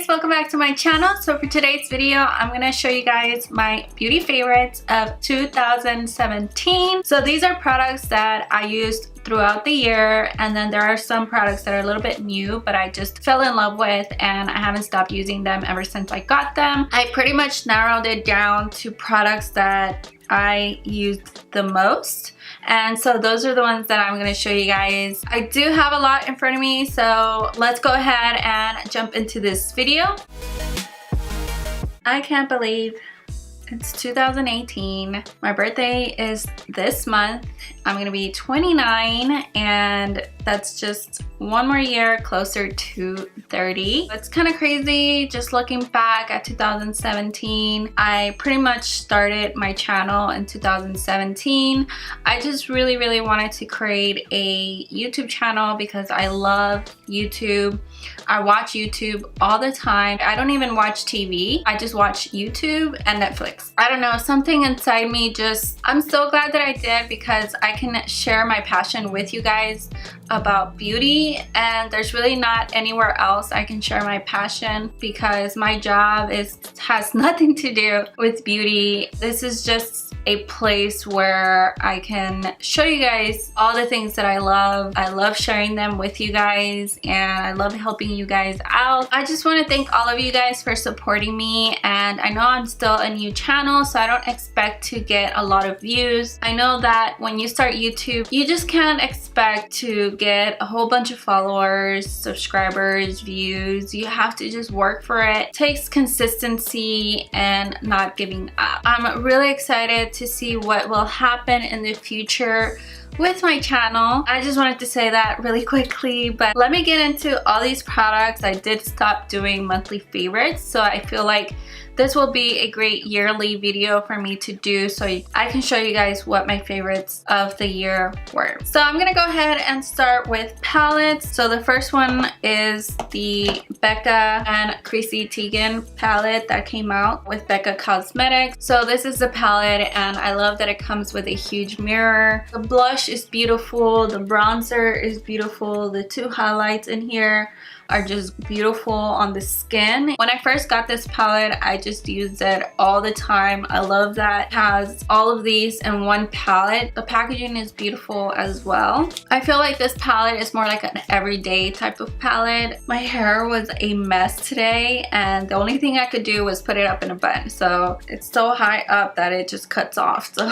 guys, welcome back to my channel. So for today's video, I'm gonna show you guys my beauty favorites of 2017. So these are products that I used throughout the year, and then there are some products that are a little bit new but I just fell in love with and I haven't stopped using them ever since I got them. I pretty much narrowed it down to products that I used the most, and so those are the ones that I'm going to show you guys. I do have a lot in front of me, so let's go ahead and jump into this video. I can't believe it's 2018. My birthday is this month. I'm gonna be 29, and that's just one more year closer to 30. It's kind of crazy just looking back at 2017. I pretty much started my channel in 2017. I just really wanted to create a YouTube channel because I love YouTube. I watch YouTube all the time. I don't even watch TV. I just watch YouTube and Netflix. I don't know, something inside me just, I'm so glad that I did because I can share my passion with you guys about beauty, and there's really not anywhere else I can share my passion because my job has nothing to do with beauty. This is just a place where I can show you guys all the things that I love. I love sharing them with you guys, and I love helping you guys out. I just want to thank all of you guys for supporting me, and I know I'm still a new channel, so I don't expect to get a lot of views. I know that when you start YouTube, you just can't expect to get a whole bunch of followers, subscribers, views. You have to just work for it. It takes consistency and not giving up. I'm really excited to see what will happen in the future with my channel. I just wanted to say that really quickly, but let me get into all these products. I did stop doing monthly favorites, so I feel like this will be a great yearly video for me to do so I can show you guys what my favorites of the year were. So I'm gonna go ahead and start with palettes. So the first one is the Becca and Chrissy Teigan palette that came out with Becca Cosmetics. So this is the palette, and I love that it comes with a huge mirror. The blush is beautiful, the bronzer is beautiful, the two highlights in here are just beautiful on the skin. When I first got this palette, I just used it all the time. I love that it has all of these in one palette. The packaging is beautiful as well. I feel like this palette is more like an everyday type of palette. My hair was a mess today, and the only thing I could do was put it up in a bun. So it's so high up that it just cuts off. So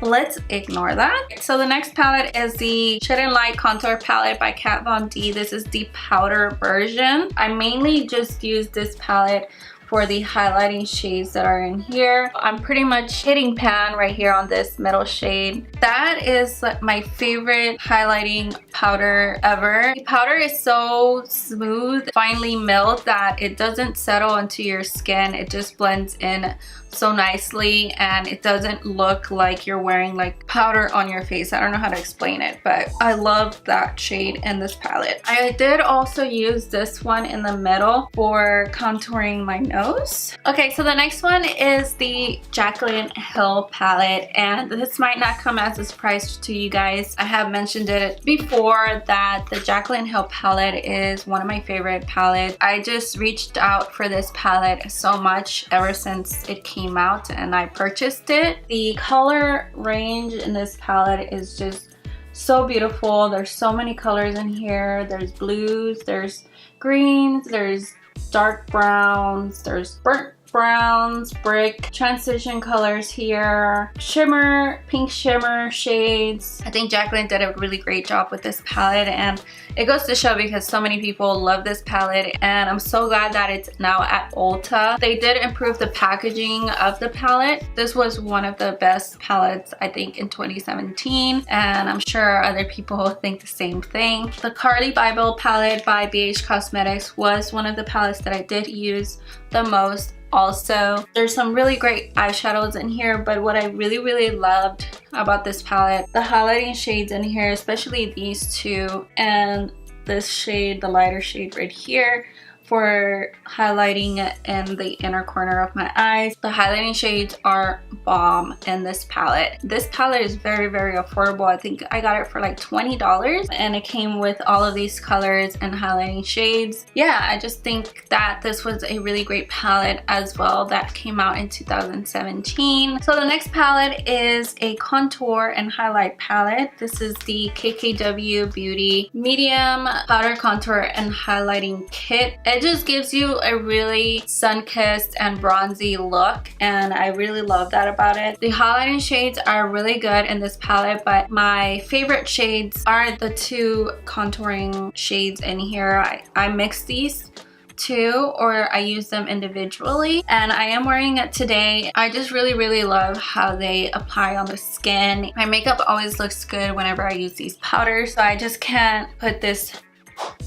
let's ignore that. So the next palette is the Shed and Light Contour Palette by Kat Von D. This is the powder version. I mainly just use this palette for the highlighting shades that are in here. I'm pretty much hitting pan right here on this middle shade. That is my favorite highlighting powder ever. The powder is so smooth, finely milled, that it doesn't settle into your skin. It just blends in so nicely, and it doesn't look like you're wearing like powder on your face. I don't know how to explain it, but I love that shade in this palette. I did also use this one in the middle for contouring my nose. Okay, so the next one is the Jaclynn Hill palette, and this might not come as a surprise to you guys. I have mentioned it before that the Jaclynn Hill palette is one of my favorite palettes. I just reached out for this palette so much ever since it came out and I purchased it. The color range in this palette is just so beautiful. There's so many colors in here. There's blues, there's greens, there's dark browns, there's burnt browns, brick, transition colors here, shimmer, pink shimmer shades. I think Jaclynn did a really great job with this palette, and it goes to show because so many people love this palette, and I'm so glad that it's now at Ulta. They did improve the packaging of the palette. This was one of the best palettes I think in 2017, and I'm sure other people think the same thing. The Carli Bybel palette by BH Cosmetics was one of the palettes that I did use the most. Also, there's some really great eyeshadows in here, but what I really loved about this palette, the highlighting shades in here, especially these two and this shade, the lighter shade right here, for highlighting in the inner corner of my eyes. The highlighting shades are bomb in this palette. This palette is very, very affordable. I think I got it for like $20 and it came with all of these colors and highlighting shades. Yeah, I just think that this was a really great palette as well that came out in 2017. So the next palette is a contour and highlight palette. This is the KKW Beauty Medium Powder Contour and Highlighting Kit. It just gives you a really sun-kissed and bronzy look, and I really love that about it. The highlighting shades are really good in this palette, but my favorite shades are the two contouring shades in here. I mix these two, or I use them individually, and I am wearing it today. I just really love how they apply on the skin. My makeup always looks good whenever I use these powders, so I just can't put this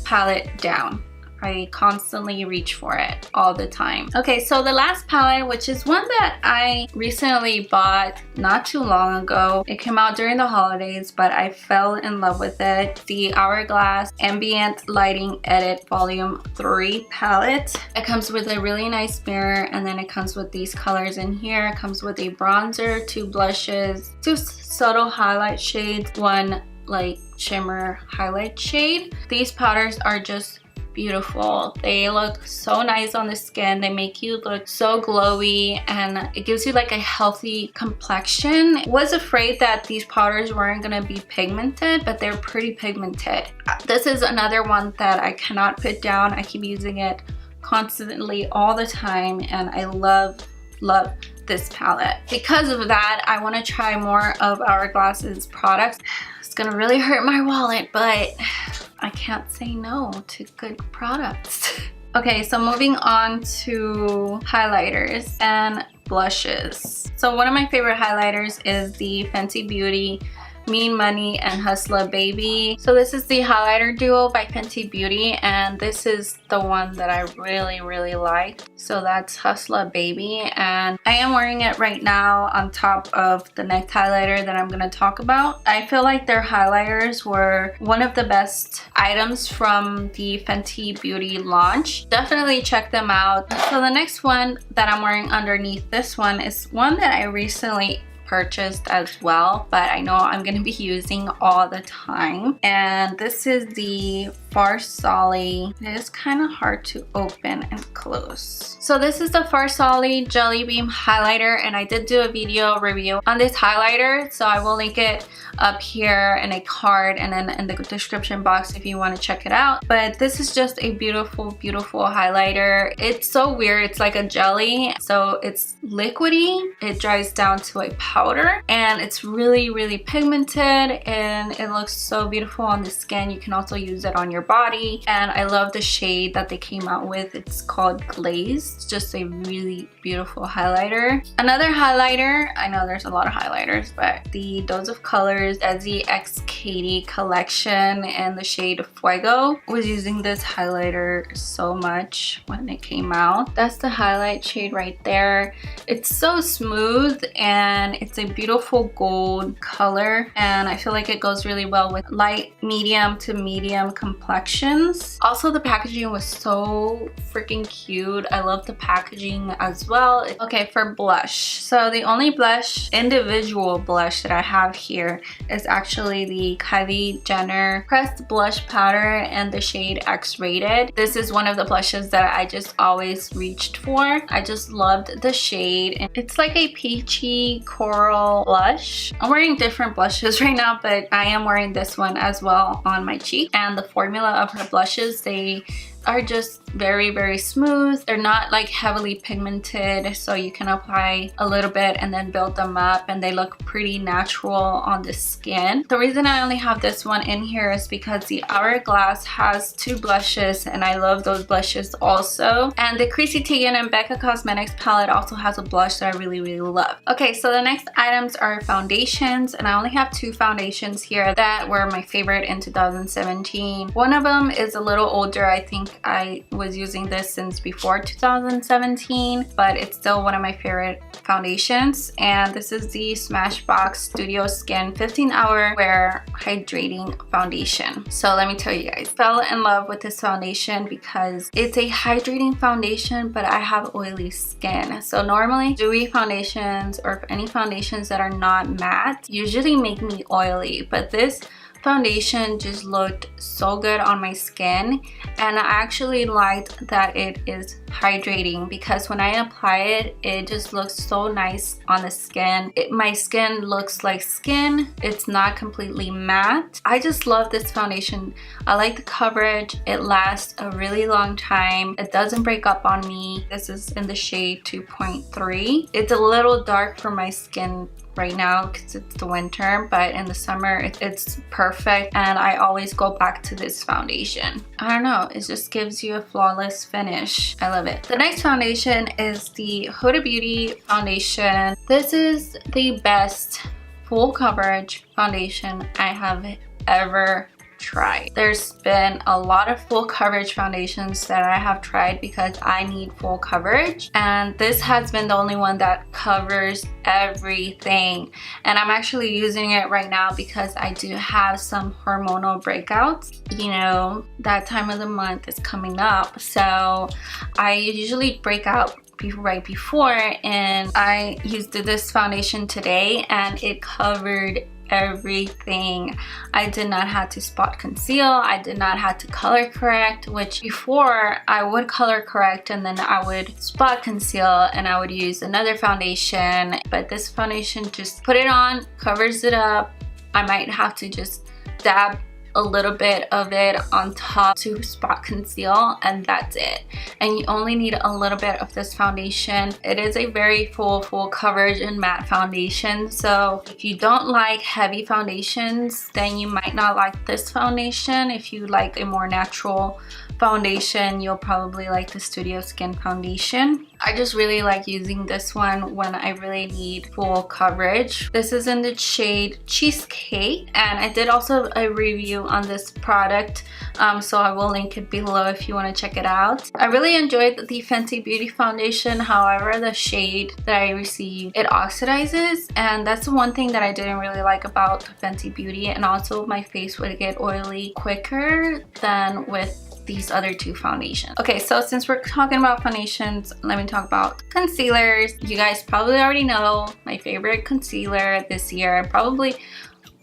palette down. I constantly reach for it all the time. Okay, so the last palette, which is one that I recently bought not too long ago. It came out during the holidays, but I fell in love with it. The Hourglass Ambient Lighting Edit Volume 3 palette. It comes with a really nice mirror, and then it comes with these colors in here. It comes with a bronzer, 2 blushes, 2 subtle highlight shades, 1 light shimmer highlight shade. These powders are just beautiful. They look so nice on the skin. They make you look so glowy, and it gives you like a healthy complexion. Was afraid that these powders weren't gonna be pigmented, but they're pretty pigmented. This is another one that I cannot put down. I keep using it constantly all the time, and I love this palette. Because of that, I want to try more of Hourglass's products. It's gonna really hurt my wallet, but I can't say no to good products. Okay, so moving on to highlighters and blushes. So one of my favorite highlighters is the Fenty Beauty Mean Money and Hustla Baby. So this is the highlighter duo by Fenty Beauty, and this is the one that I really like. So that's Hustla Baby, and I am wearing it right now on top of the next highlighter that I'm gonna talk about. I feel like their highlighters were one of the best items from the Fenty Beauty launch. Definitely check them out. So the next one that I'm wearing underneath this one is one that I recently purchased as well, but I know I'm gonna be using all the time, and this is the Farsali. It is kind of hard to open and close. So this is the Farsali Jelly Beam highlighter, and I did do a video review on this highlighter, so I will link it up here in a card and then in the description box if you want to check it out. But this is just a beautiful highlighter. It's so weird. It's like a jelly, so it's liquidy. It dries down to a powder, and it's really pigmented, and it looks so beautiful on the skin. You can also use it on your body, and I love the shade that they came out with. It's called Glazed. Just a really beautiful highlighter. Another highlighter, I know there's a lot of highlighters, but the Dose of Colors Desi X Katy collection in the shade Fuego. I was using this highlighter so much when it came out. That's the highlight shade right there. It's so smooth, and it's a beautiful gold color, and I feel like it goes really well with light, medium to medium complexions. Also, the packaging was so freaking cute. I love the packaging as well. Okay, for blush. So the only individual blush that I have here is actually the Kylie Jenner Pressed Blush Powder in the shade X-Rated. This is one of the blushes that I just always reached for. I just loved the shade. It's like a peachy coral blush. I'm wearing different blushes right now, but I am wearing this one as well on my cheek. And the formula of her blushes, they are just very smooth. They're not like heavily pigmented, so you can apply a little bit and then build them up, and they look pretty natural on the skin. The reason I only have this one in here is because the Hourglass has 2 blushes, and I love those blushes also. And the Chrissy Teigan and Becca Cosmetics palette also has a blush that I really love. Okay, so the next items are foundations, and I only have 2 foundations here that were my favorite in 2017. One of them is a little older. I think I was using this since before 2017, but it's still one of my favorite foundations. And this is the Smashbox Studio Skin 15-Hour Wear Hydrating Foundation. So let me tell you guys, fell in love with this foundation because it's a hydrating foundation, but I have oily skin. So normally dewy foundations or any foundations that are not matte usually make me oily, but this foundation just looked so good on my skin, and I actually liked that it is hydrating because when I apply it, it just looks so nice on the skin. My skin looks like skin. It's not completely matte. I just love this foundation. I like the coverage. It lasts a really long time. It doesn't break up on me. This is in the shade 2.3. It's a little dark for my skin right now because it's the winter, but in the summer it's perfect, and I always go back to this foundation. I don't know, it just gives you a flawless finish. I love it. The next foundation is the Huda Beauty foundation. This is the best full coverage foundation I have ever tried. There's been a lot of full coverage foundations that I have tried because I need full coverage, and this has been the only one that covers everything. And I'm actually using it right now because I do have some hormonal breakouts. You know, that time of the month is coming up, so I usually break out right before, and I used this foundation today and it covered everything. I did not have to spot conceal. I did not have to color correct, which before I would color correct and then I would spot conceal and I would use another foundation, but this foundation just put it on, covers it up. I might have to just dab a little bit of it on top to spot conceal, and that's it. And you only need a little bit of this foundation. It is a very full coverage and matte foundation, so if you don't like heavy foundations, then you might not like this foundation. If you like a more natural foundation, you'll probably like the Studio Skin foundation. I just really like using this one when I really need full coverage. This is in the shade Cheesecake, and I did also a review on this product, so I will link it below if you want to check it out. I really enjoyed the Fenty Beauty foundation. However, the shade that I received, it oxidizes, and that's the one thing that I didn't really like about Fenty Beauty, and also my face would get oily quicker than with these other two foundations. Okay, so since we're talking about foundations, let me talk about concealers. You guys probably already know my favorite concealer this year, probably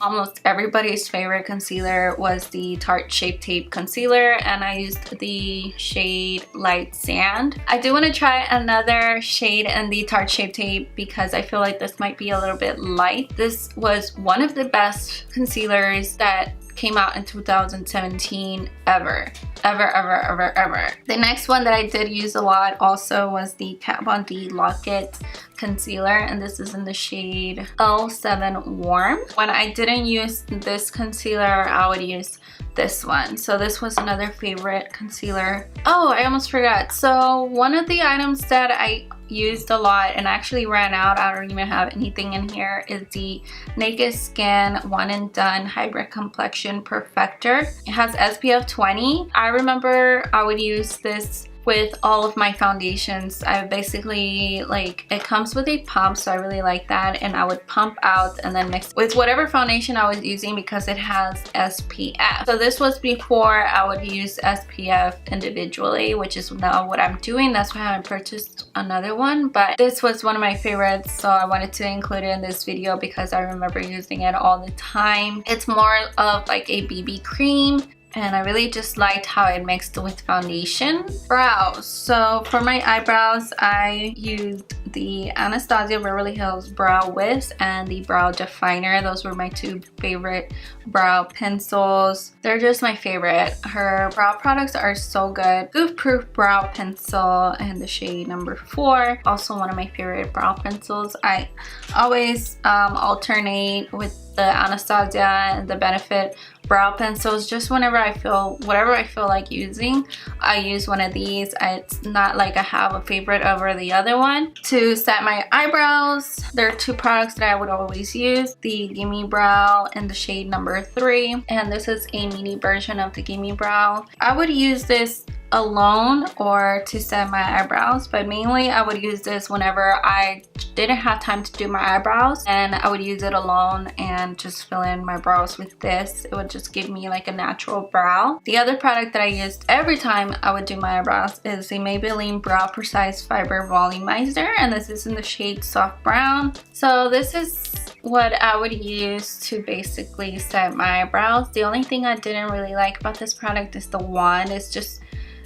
almost everybody's favorite concealer, was the Tarte Shape Tape concealer, and I used the shade Light Sand. I do want to try another shade in the Tarte Shape Tape because I feel like this might be a little bit light. This was one of the best concealers that came out in 2017 ever. The next one that I did use a lot also was the Kat Von D Lock-It concealer, and this is in the shade L7 Warm. When I didn't use this concealer, I would use this one. So this was another favorite concealer. Oh, I almost forgot. So one of the items that I used a lot and actually ran out, I don't even have anything in here, is the Naked Skin One and Done Hybrid Complexion Perfector. It has SPF 20. I remember I would use this with all of my foundations. I basically, like, it comes with a pump, so I really like that, and I would pump out and then mix with whatever foundation I was using because it has SPF. So this was before I would use SPF individually, which is now what I'm doing. That's why I haven't purchased another one, but this was one of my favorites, so I wanted to include it in this video because I remember using it all the time. It's more of like a BB cream, and I really just liked how it mixed with foundation. Brows. So for my eyebrows, I used the Anastasia Beverly Hills Brow Wiz and the Brow Definer. Those were my two favorite brow pencils. They're just my favorite. Her brow products are so good. Goof Proof Brow Pencil in the shade number 4. Also one of my favorite brow pencils. I always alternate with the Anastasia and the Benefit brow pencils. Just whenever I feel, whatever I feel like using, I use one of these. It's not like I have a favorite over the other one. To set my eyebrows, there are two products that I would always use. The Gimme Brow in the shade number 3, and this is a mini version of the Gimme Brow. I would use this alone or to set my eyebrows, but mainly I would use this whenever I didn't have time to do my eyebrows, and I would use it alone and just fill in my brows with this. It would just give me like a natural brow. The other product that I used every time I would do my eyebrows is the Maybelline Brow Precise Fiber Volumizer, and this is in the shade Soft Brown. So this is what I would use to basically set my eyebrows. The only thing I didn't really like about this product is the wand. It's just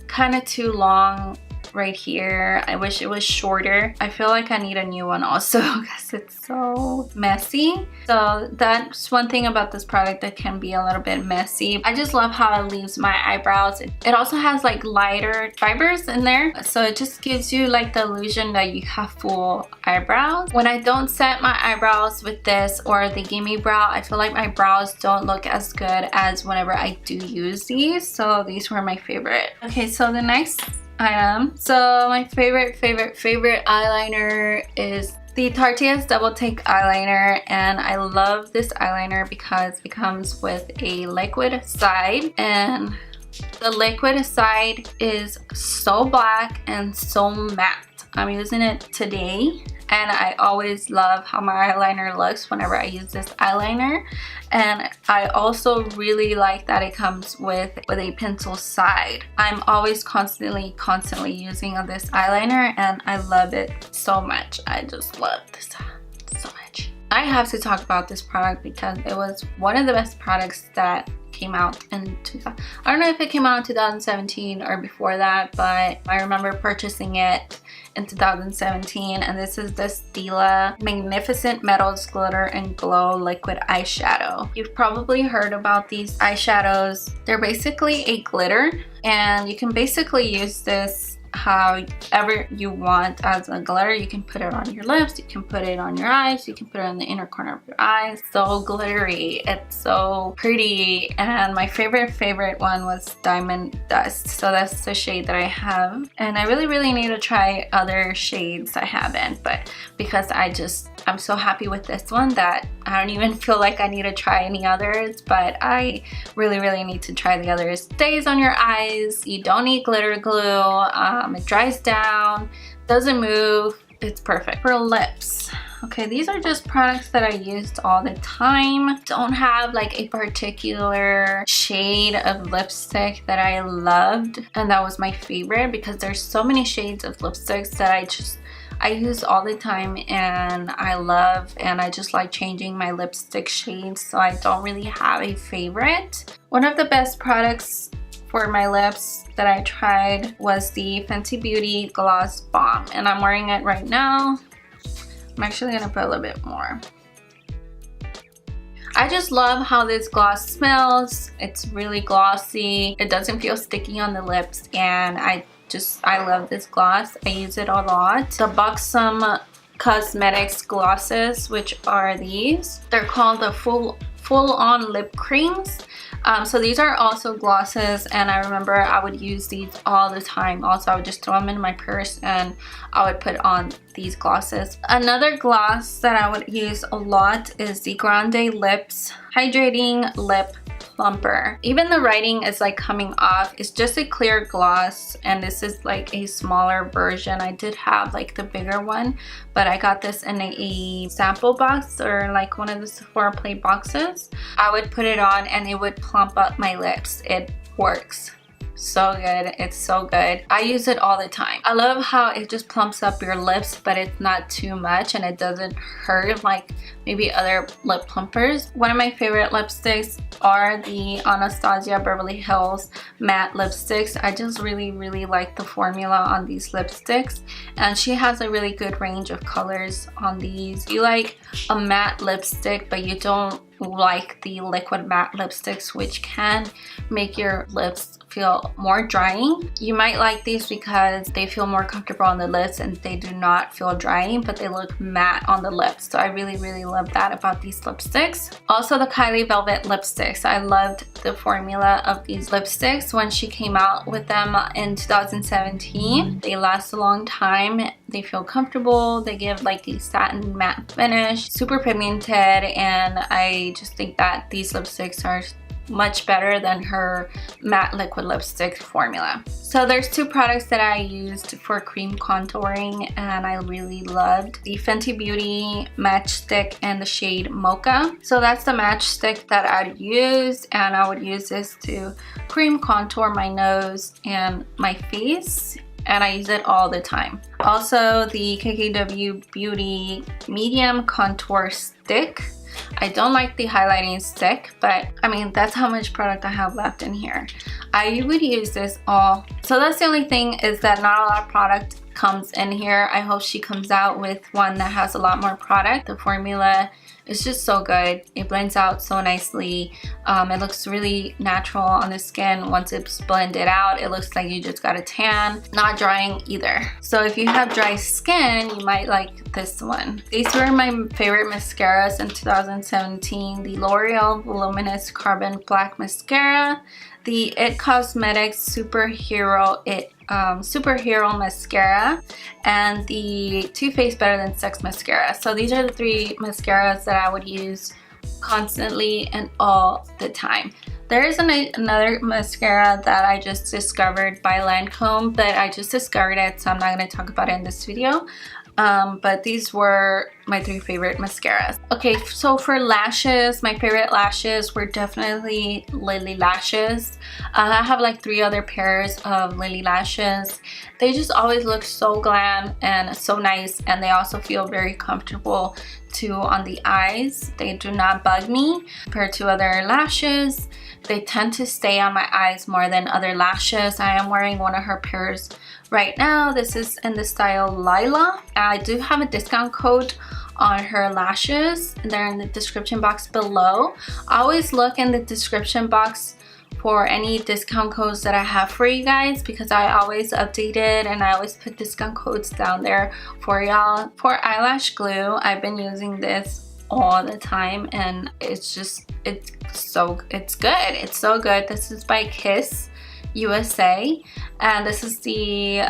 kind of too long right here. I wish it was shorter. I feel like I need a new one also because it's so messy. So that's one thing about this product that can be a little bit messy. I just love how it leaves my eyebrows. It also has like lighter fibers in there, so it just gives you like the illusion that you have full eyebrows. When I don't set my eyebrows with this or the Gimme Brow, I feel like my brows don't look as good as whenever I do use these. So these were my favorite. Okay, so the next item. So my favorite eyeliner is the Tarte Double Take Eyeliner, and I love this eyeliner because it comes with a liquid side, and the liquid side is so black and so matte. I'm using it today, and I always love how my eyeliner looks whenever I use this eyeliner. And I also really like that it comes with a pencil side. I'm always constantly using this eyeliner, and I love it so much. I just love this so much. I have to talk about this product because it was one of the best products that came out in I don't know if it came out in 2017 or before that, but I remember purchasing it in 2017, and this is the Stila Magnificent Metals Glitter and Glow Liquid Eyeshadow. You've probably heard about these eyeshadows. They're basically a glitter, and you can basically use this however you want as a glitter. You can put it on your lips, you can put it on your eyes, you can put it in the inner corner of your eyes. So glittery, it's so pretty. And my favorite one was Diamond Dust. So that's the shade that I have, and I really need to try other shades. I haven't, but because I'm so happy with this one that I don't even feel like I need to try any others, but I really need to try the others. Stays on your eyes, you don't need glitter glue, it dries down, doesn't move, it's perfect. For lips, okay, these are just products that I used all the time. Don't have like a particular shade of lipstick that I loved and that was my favorite, because there's so many shades of lipsticks that I use all the time and I love, and I just like changing my lipstick shades, so I don't really have a favorite. One of the best products for my lips that I tried was the Fenty Beauty Gloss Bomb, and I'm wearing it right now. I'm actually gonna put a little bit more. I just love how this gloss smells. It's really glossy. It doesn't feel sticky on the lips, and I love this gloss. I use it a lot. The Buxom Cosmetics glosses, which are these. They're called the full-on lip creams. So these are also glosses, and I remember I would use these all the time. Also, I would just throw them in my purse and I would put on these glosses. Another gloss that I would use a lot is the Grande Lips Hydrating Lip Plumper. Even the writing is like coming off. It's just a clear gloss, and this is like a smaller version. I did have like the bigger one, but I got this in a sample box, or like one of the Sephora Play boxes. I would put it on and it would plump up my lips. It works so good. It's so good. I use it all the time. I love how it just plumps up your lips, but it's not too much and it doesn't hurt like maybe other lip plumpers. One of my favorite lipsticks are the Anastasia Beverly Hills matte lipsticks. I just really like the formula on these lipsticks, and she has a really good range of colors on these. If you like a matte lipstick but you don't like the liquid matte lipsticks, which can make your lips feel more drying, you might like these because they feel more comfortable on the lips and they do not feel drying, but they look matte on the lips. So I really love that about these lipsticks. Also, the Kylie Velvet lipsticks. I loved the formula of these lipsticks when she came out with them in 2017. They last a long time. They feel comfortable. They give like a satin matte finish, super pigmented, and I just think that these lipsticks are much better than her matte liquid lipstick formula. So there's two products that I used for cream contouring and I really loved. The Fenty Beauty Matchstick and the shade Mocha. So that's the matchstick that I'd use, and I would use this to cream contour my nose and my face, and I use it all the time. Also the KKW Beauty Medium Contour Stick. I don't like the highlighting stick, but I mean, that's how much product I have left in here. I would use this all. So that's the only thing, is that not a lot of product comes in here. I hope she comes out with one that has a lot more product. The formula is just so good. It blends out so nicely. It looks really natural on the skin. Once it's blended out, it looks like you just got a tan. Not drying either. So if you have dry skin, you might like this one. These were my favorite mascaras in 2017. The L'Oreal Voluminous Carbon Black Mascara. The It Cosmetics Superhero Mascara, and the Too Faced Better Than Sex Mascara. So these are the three mascaras that I would use constantly and all the time. There is another mascara that I just discovered by Lancome, but I just discovered it, so I'm not going to talk about it in this video. But these were my three favorite mascaras. Okay, so for lashes, my favorite lashes were definitely Lily lashes. I have like 3 other pairs of Lily lashes. They just always look so glam and so nice, and they also feel very comfortable too on the eyes. They do not bug me compared to other lashes. They tend to stay on my eyes more than other lashes. I am wearing one of her pairs right now. This is in the style Lila. I do have a discount code on her lashes. They're in the description box below. I always look in the description box for any discount codes that I have for you guys, because I always update it and I always put discount codes down there for y'all. For eyelash glue, I've been using this all the time, and it's good. It's so good. This is by Kiss USA, and this is the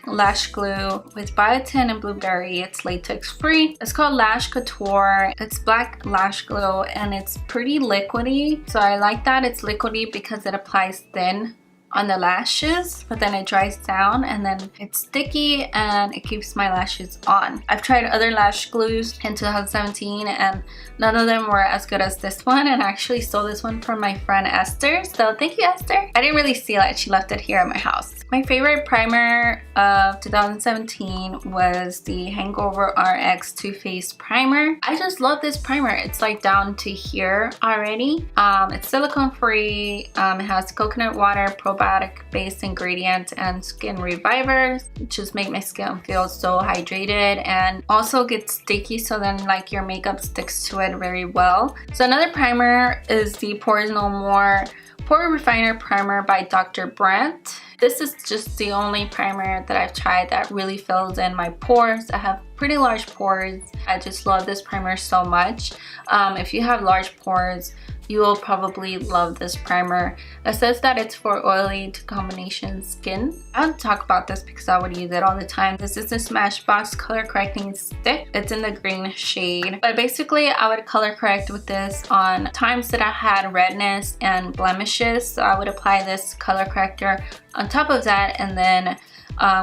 lash glue with biotin and blueberry. It's latex free. It's called Lash Couture. It's black lash glue and it's pretty liquidy, so I like that it's liquidy because it applies thin on the lashes, but then it dries down and then it's sticky and it keeps my lashes on. I've tried other lash glues in 2017 and none of them were as good as this one, and I actually stole this one from my friend Esther, so thank you, Esther. I didn't really steal it, she left it here at my house. My favorite primer of 2017 was the Hangover RX Too Faced Primer. I just love this primer. It's like down to here already. It's silicone free. It has coconut water, probiotic based ingredient, and skin revivers. It just make my skin feel so hydrated, and also gets sticky, so then like your makeup sticks to it very well. So another primer is the Pores No More Pore Refiner Primer by Dr. Brandt. This is just the only primer that I've tried that really fills in my pores. I have pretty large pores. I just love this primer so much. If you have large pores, you will probably love this primer. It says that it's for oily to combination skin. I don't talk about this because I would use it all the time. This is the Smashbox color correcting stick. It's in the green shade. But basically, I would color correct with this on times that I had redness and blemishes. So I would apply this color corrector on top of that and then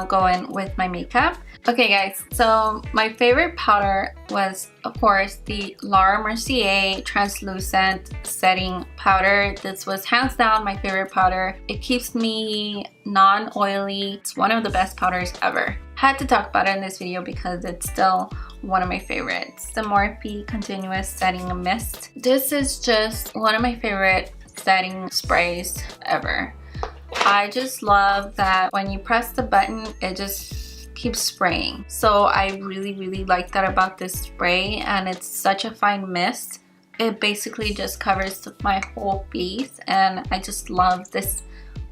go in with my makeup. Okay guys, so my favorite powder was of course the Laura Mercier translucent setting powder. This was hands down my favorite powder. It keeps me non-oily. It's one of the best powders ever. Had to talk about it in this video because it's still one of my favorites. The Morphe Continuous Setting Mist. This is just one of my favorite setting sprays ever. I just love that when you press the button, it just keeps spraying. So I really like that about this spray, and it's such a fine mist. It basically just covers my whole face, and I just love this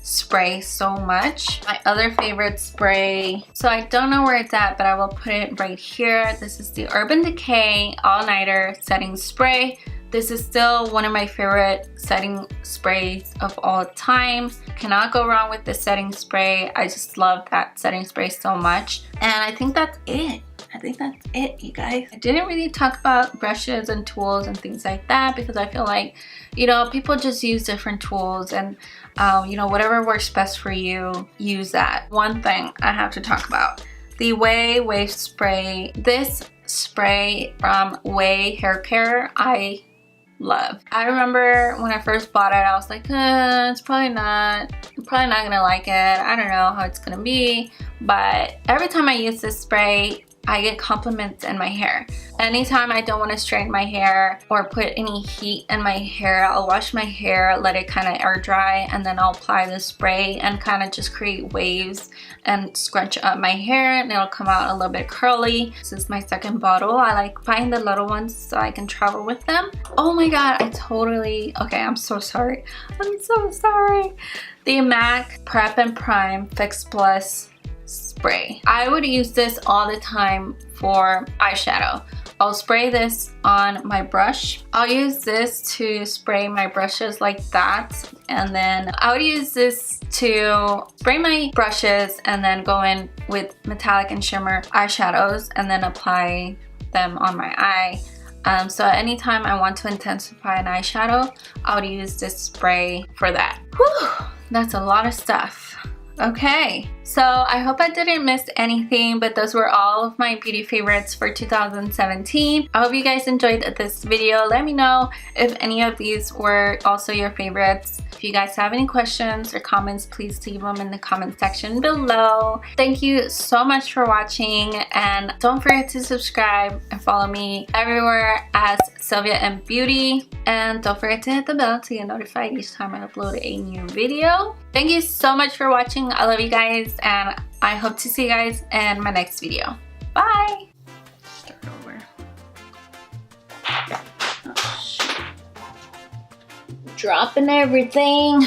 spray so much. My other favorite spray, so I don't know where it's at, but I will put it right here. This is the Urban Decay All Nighter Setting Spray. This is still one of my favorite setting sprays of all time. Cannot go wrong with this setting spray. I just love that setting spray so much. And I think that's it. I think that's it, you guys. I didn't really talk about brushes and tools and things like that because I feel like, you know, people just use different tools, and you know, whatever works best for you, use that. One thing I have to talk about, the Wave Spray. This spray from Way Hair Care, I love. I remember when I first bought it, I was like, I'm probably not gonna like it. I don't know how it's gonna be. But every time I use this spray, I get compliments in my hair. Anytime I don't want to straighten my hair or put any heat in my hair, I'll wash my hair, let it kind of air dry, and then I'll apply the spray and kind of just create waves and scrunch up my hair, and it'll come out a little bit curly. This is my second bottle. I like buying the little ones so I can travel with them. Oh my god, okay, I'm so sorry. I'm so sorry. The MAC Prep and Prime Fix Plus spray. I would use this all the time for eyeshadow. I'll spray this on my brush. I'll use this to spray my brushes like that, and then I would use this to spray my brushes and then go in with metallic and shimmer eyeshadows and then apply them on my eye. So anytime I want to intensify an eyeshadow, I would use this spray for that. Whew, that's a lot of stuff. Okay, so I hope I didn't miss anything, but those were all of my beauty favorites for 2017. I hope you guys enjoyed this video. Let me know if any of these were also your favorites. If you guys have any questions or comments, please leave them in the comment section below. Thank you so much for watching, and don't forget to subscribe and follow me everywhere as SilviaMBeauty, and don't forget to hit the bell to get notified each time I upload a new video. Thank you so much for watching. I love you guys, and I hope to see you guys in my next video. Bye! Start over. Oh, shoot. Dropping everything.